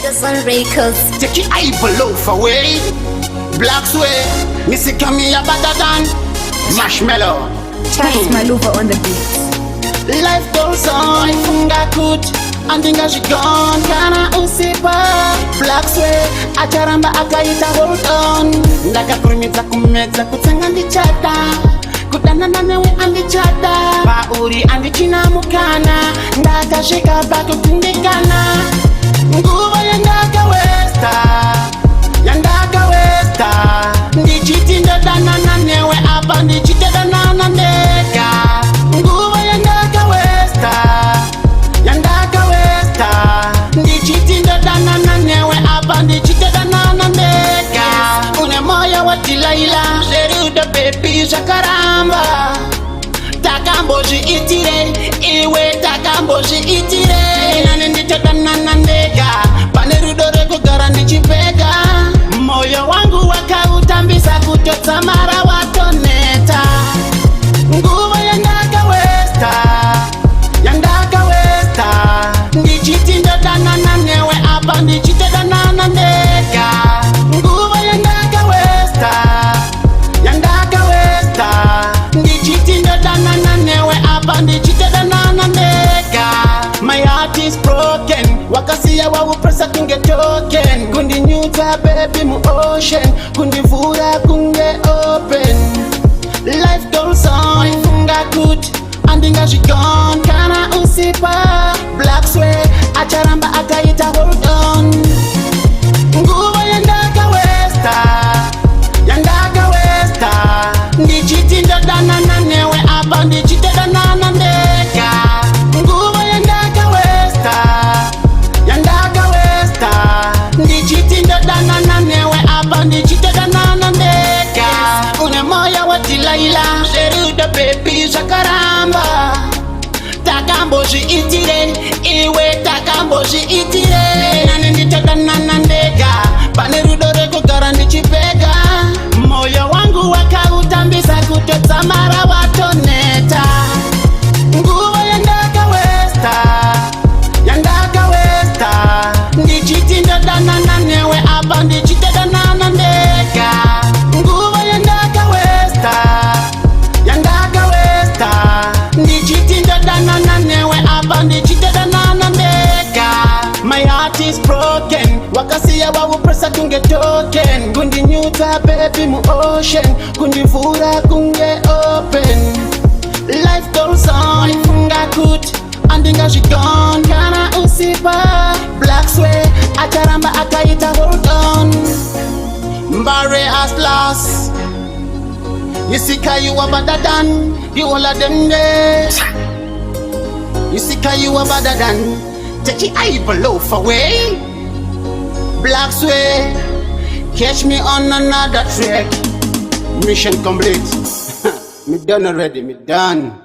Leaders on Records. Take it I loaf away. Blacks way. Missy Kami a better than Marshmallow. Charles Maluva on the beat. Life goes on. Funga kut. Andinga jigon. Kana usipa. Blacks way. Acharamba akaita hold on. Ndaka kurumita kumeza kutanga ndichata. Kudana nanewe andichata. Bauri andichina mukana. Ndaka shika bako tindikana. Nguva yandaka westa. Yandaka westa. Ndichitinda dana nanewe apa ndichiteda nana ndeka. Nguva yandaka westa. Yandaka westa. Ndichitinda dana nanewe apa ndichiteda nana ndeka. Une moya watilaila. Sheruda baby shakaramba. Takamboji itire. Iwe takamboji itire. Nane ndichiteda nana ndeka. Panerudore kugara nichipeka. Moyo wangu wakautambisa kutotsa mara watoneta. Nguva yandaka westa. Yandaka westa. Ndichitinda dana nanewe apa ndichiteda nana ndeka. Nguva yandaka westa. Yandaka westa. Ndichitinda dana nanewe apa ndichiteda nana ndeka. My heart is broken. Wakasiya wawupresa kunge token. Kundi nyuta baby mu ocean. Kundi vura kunge open. Life goes on. Funga kut. Andinga jigon. Kana usipa. Blacks way. Acharamba akaita hold on. Nguva yandaka westa. Yandaka westa. Ndichitinda dana nanewe apa ndichiteda nana ndeka. Nguva yandaka westa. Yandaka westa. Ndichitinda dana nanewe apa ndichiteda nana ndeka. Une moya watilaila. Sheruda baby shakaramba. Takamboji itire. Iwe takamboji itire. Nane ndichiteda nana ndeka. Panerudore kugara ndichipeka. Moyo wangu wakautambisa kutotsa mara watoneta. Nguva yandaka westa. Yandaka westa. Ndichitinda dana nanewe apa ndichiteda nana ndeka. Nguva yandaka westa. Yandaka westa. Ndichitinda dana nanewe apa ndichiteda nana ndeka. My heart is broken. Wakasiya wawupresa kunge token. Kundi nyuta baby mu ocean. Kundi vura kunge open. Life goes on. Funga kut. Andinga jigon. Kana usipa. Blacks way. Acharamba akaita hold on. Mbare as last. You see ka you are better than. You all of them there. You see ka you are better than. Take it I loaf away. Blacks way. Catch me on another track. Mission complete. Me done already, me done.